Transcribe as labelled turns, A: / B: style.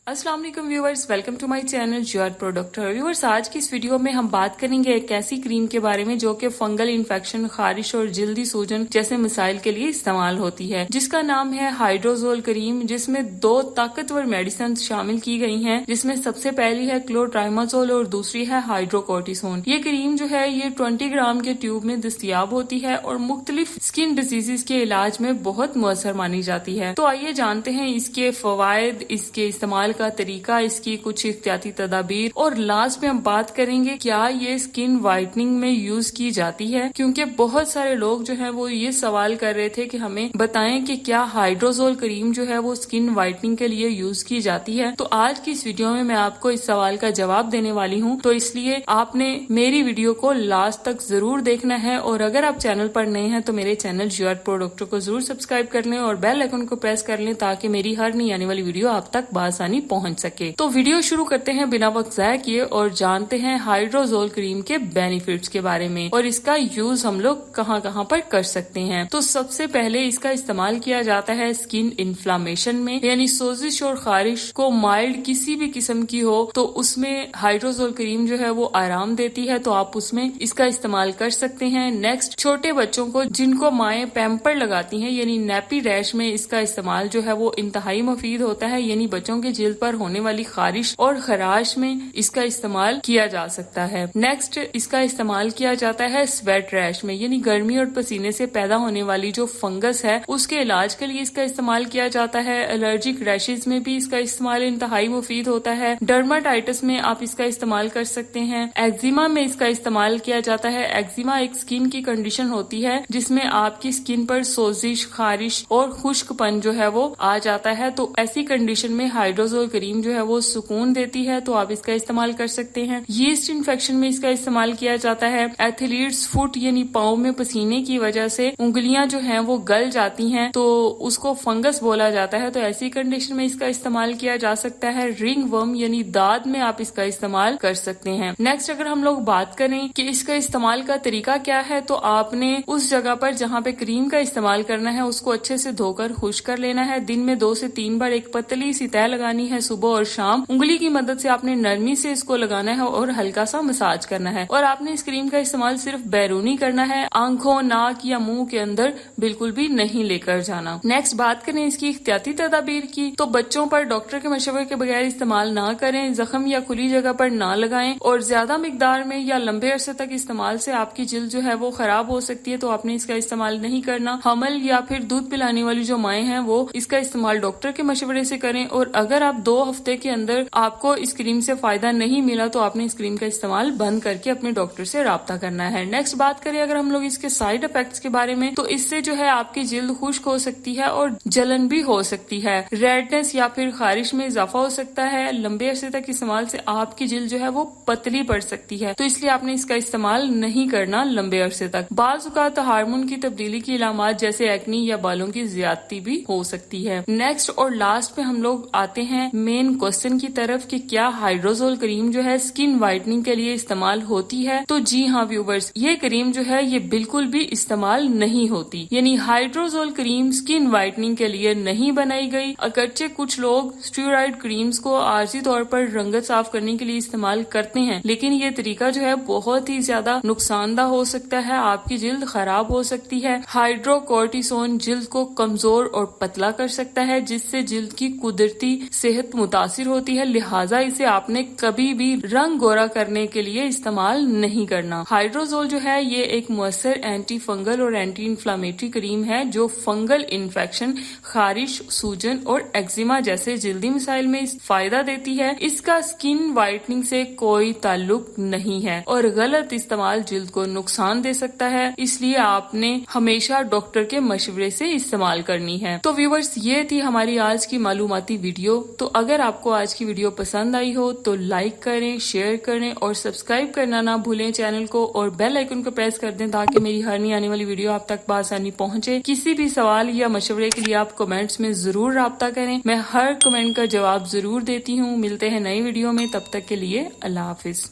A: अस्सलाम वालेकुम viewers, welcome to my channel Ziyad product. Viewers, आज की इस वीडियो में हम बात करेंगे एक ऐसी क्रीम के बारे में जो कि फंगल इन्फेक्शन, खारिश और जल्दी सूजन जैसे मसाइल के लिए इस्तेमाल होती है, जिसका नाम है हाइड्रोजोल क्रीम, जिसमें 2 ताकतवर मेडिसिन शामिल की गई हैं, जिसमें सबसे पहली है क्लोट्राइमाजोल और दूसरी है हाइड्रोकोर्टिसोन। ये क्रीम जो है ये 20 ग्राम के ट्यूब में दस्तयाब होती है और मुख्तलिफ स्किन डिजीजेस के इलाज में बहुत मुअस्सर मानी जाती है। तो आइए जानते हैं इसके फवायद, इसके इस्तेमाल का तरीका, इसकी कुछ एहतियाती तदाबीर और लास्ट में हम बात करेंगे क्या ये स्किन वाइटनिंग में यूज की जाती है, क्योंकि बहुत सारे लोग जो है वो ये सवाल कर रहे थे कि हमें बताएं कि क्या हाइड्रोजोल क्रीम जो है वो स्किन वाइटनिंग के लिए यूज की जाती है। तो आज की इस वीडियो में मैं आपको इस सवाल का जवाब देने वाली हूँ, तो इसलिए आपने मेरी वीडियो को लास्ट तक जरूर देखना है। और अगर आप चैनल पर नए हैं तो मेरे चैनल जियाद प्रोडक्ट को जरूर सब्सक्राइब कर लें और बेल आइकन को प्रेस कर लें ताकि मेरी हर नई आने वाली वीडियो आप तक बआसानी पहुंच सके। तो वीडियो शुरू करते हैं बिना वक्त ज़ाया किए और जानते हैं हाइड्रोजोल क्रीम के बेनिफिट्स के बारे में और इसका यूज हम लोग कहां कहां पर कर सकते हैं। तो सबसे पहले इसका इस्तेमाल किया जाता है स्किन इन्फ्लामेशन में, यानी सोजिश और खारिश को माइल्ड किसी भी किस्म की हो तो उसमें हाइड्रोजोल क्रीम जो है वो आराम देती है, तो आप उसमें इसका इस्तेमाल कर सकते हैं। नेक्स्ट, छोटे बच्चों को जिनको माएँ पैम्पर लगाती हैं यानी नैपी रैश में इसका इस्तेमाल जो है वो इंतहाई मुफीद होता है, यानी बच्चों के जिल्द पर होने वाली खारिश और खराश में इसका इस्तेमाल किया जा सकता है। नेक्स्ट, इसका इस्तेमाल किया जाता है स्वेट रैश में, यानी गर्मी और पसीने से पैदा होने वाली जो फंगस है उसके इलाज के लिए इसका इस्तेमाल किया जाता है। एलर्जिक रैशेज में भी इसका इस्तेमाल इंतहाई मुफीद होता है। डर्माटाइटिस में आप इसका इस्तेमाल कर सकते हैं। एक्जिमा में इसका इस्तेमाल किया जाता है। एक्जिमा एक स्किन की कंडीशन होती है जिसमें आपकी स्किन पर सोजिश, खारिश और खुश्कपन जो है वो आ जाता है, तो ऐसी कंडीशन में हाइड्रोजोल क्रीम जो है वो सुकून देती है, तो आप इसका इस्तेमाल कर सकते हैं। यीस्ट इन्फेक्शन में इसका इस्तेमाल किया जाता है। एथलीट्स फुट यानी पाँव में पसीने की वजह से उंगलियां जो हैं वो गल जाती हैं तो उसको फंगस बोला जाता है, तो ऐसी कंडीशन में इसका इस्तेमाल किया जा सकता है। रिंग वर्म यानी दाद में आप इसका इस्तेमाल कर सकते हैं। नेक्स्ट, अगर हम लोग बात करें कि इसका इस्तेमाल का तरीका क्या है, तो आपने उस जगह पर जहाँ पे क्रीम का इस्तेमाल करना है उसको अच्छे से धोकर खुश कर लेना है। दिन में 2 से 3 बार एक पतली सी तह लगानी है सुबह और शाम। उंगली की मदद से आपने नरमी से इसको लगाना है और हल्का सा मसाज करना है। और आपने इस क्रीम का इस्तेमाल सिर्फ बैरूनी करना है, आंखों, नाक या मुंह के अंदर बिल्कुल भी नहीं लेकर जाना। नेक्स्ट, बात करें इसकी एहतियाती तदाबीर की, तो बच्चों पर डॉक्टर के मशवरे के बगैर इस्तेमाल ना करें, जख्म या खुली जगह पर ना लगाएं और ज्यादा मिकदार में या लंबे अरसे तक इस्तेमाल से आपकी जिल्द जो है वो खराब हो सकती है, तो आपने इसका इस्तेमाल नहीं करना। हमल या फिर दूध पिलाने वाली जो माएँ हैं वो इसका इस्तेमाल डॉक्टर के मशवरे से करें और अगर आप 2 हफ्ते के अंदर आपको इस क्रीम से फायदा नहीं मिला तो आपने इस क्रीम का इस्तेमाल बंद करके अपने डॉक्टर से राब्ता करना है। नेक्स्ट, बात करें अगर हम लोग इसके साइड इफेक्ट्स के बारे में, तो इससे जो है आपकी जिल्द खुश्क हो सकती है और जलन भी हो सकती है। रेडनेस या फिर खारिश में इजाफा हो सकता है। लंबे अरसे तक इस्तेमाल से आपकी जिल्द जो है वो पतली पड़ सकती है, तो इसलिए आपने इसका इस्तेमाल नहीं करना लंबे अरसे तक। बाज़ औक़ात हार्मोन की तब्दीली की इलामात जैसे एक्नी या बालों की ज्यादती भी हो सकती है। नेक्स्ट और लास्ट में हम लोग आते हैं मेन क्वेश्चन की तरफ कि क्या हाइड्रोजोल क्रीम जो है स्किन वाइटनिंग के लिए इस्तेमाल होती है। तो जी हाँ व्यूवर्स, ये क्रीम जो है ये बिल्कुल भी इस्तेमाल नहीं होती, यानी हाइड्रोजोल क्रीम स्किन वाइटनिंग के लिए नहीं बनाई गई। अगरचे कुछ लोग स्टेरॉइड क्रीम्स को आर्जी तौर पर रंगत साफ करने के लिए इस्तेमाल करते हैं, लेकिन ये तरीका जो है बहुत ही ज्यादा नुकसानदा हो सकता है, आपकी जिल्द खराब हो सकती है। हाइड्रोकोर्टिसोन जिल्द को कमजोर और पतला कर सकता है, जिससे जिल्द की कुदरती सेहत मुतासिर होती है, लिहाजा इसे आपने कभी भी रंग गोरा करने के लिए इस्तेमाल नहीं करना। हाइड्रोजोल जो है ये एक मुअस्सर एंटी फंगल और एंटी इन्फ्लामेटरी क्रीम है जो फंगल इन्फेक्शन, खारिश, सूजन और एक्जिमा जैसे जिल्दी मसाइल में फायदा देती है। इसका स्किन वाइटनिंग से कोई ताल्लुक नहीं है और गलत इस्तेमाल जिल्द को नुकसान दे सकता है, इसलिए आपने हमेशा डॉक्टर के मशवरे से इस्तेमाल करनी है। तो व्यूवर्स, ये थी हमारी आज की मालूमाती वीडियो। तो अगर आपको आज की वीडियो पसंद आई हो तो लाइक करें, शेयर करें और सब्सक्राइब करना ना भूलें चैनल को और बेल आइकन को प्रेस कर दें ताकि मेरी हर नई आने वाली वीडियो आप तक बआसानी पहुंचे। किसी भी सवाल या मशवरे के लिए आप कमेंट्स में जरूर राब्ता करें, मैं हर कमेंट का जवाब जरूर देती हूँ। मिलते हैं नई वीडियो में, तब तक के लिए अल्लाह हाफिज।